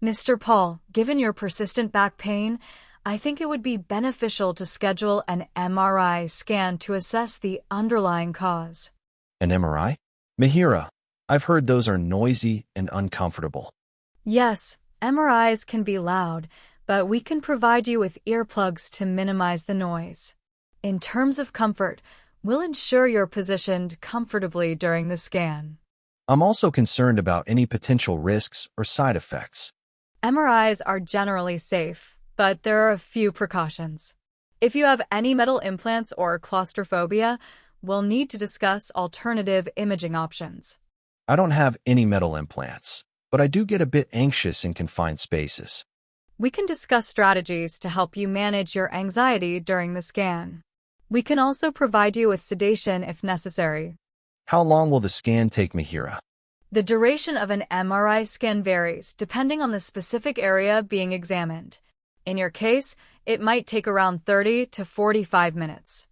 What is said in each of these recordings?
Mr. Paul, given your persistent back pain, I think it would be beneficial to schedule an MRI scan to assess the underlying cause. An MRI? Mihira, I've heard those are noisy and uncomfortable. Yes, MRIs can be loud, but we can provide you with earplugs to minimize the noise. In terms of comfort, we'll ensure you're positioned comfortably during the scan. I'm also concerned about any potential risks or side effects. MRIs are generally safe, but there are a few precautions. If you have any metal implants or claustrophobia, we'll need to discuss alternative imaging options. I don't have any metal implants, but I do get a bit anxious in confined spaces. We can discuss strategies to help you manage your anxiety during the scan. We can also provide you with sedation if necessary. How long will the scan take, Mihira? The duration of an MRI scan varies depending on the specific area being examined. In your case, it might take around 30 to 45 minutes.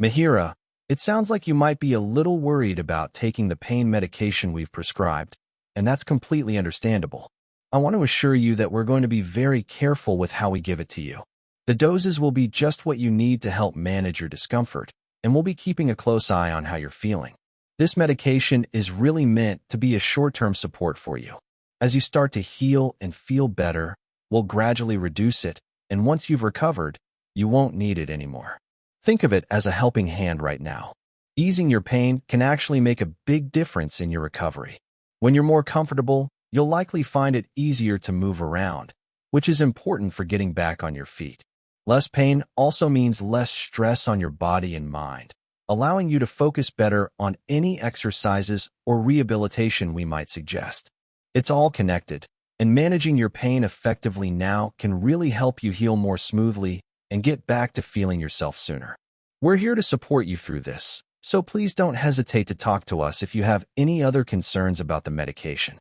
Mihira, it sounds like you might be a little worried about taking the pain medication we've prescribed, and that's completely understandable. I want to assure you that we're going to be very careful with how we give it to you. The doses will be just what you need to help manage your discomfort, and we'll be keeping a close eye on how you're feeling. This medication is really meant to be a short-term support for you. As you start to heal and feel better, we'll gradually reduce it, and once you've recovered, you won't need it anymore. Think of it as a helping hand right now. Easing your pain can actually make a big difference in your recovery. When you're more comfortable, you'll likely find it easier to move around, which is important for getting back on your feet. Less pain also means less stress on your body and mind, allowing you to focus better on any exercises or rehabilitation we might suggest. It's all connected, and managing your pain effectively now can really help you heal more smoothly and get back to feeling yourself sooner. We're here to support you through this, so please don't hesitate to talk to us if you have any other concerns about the medication.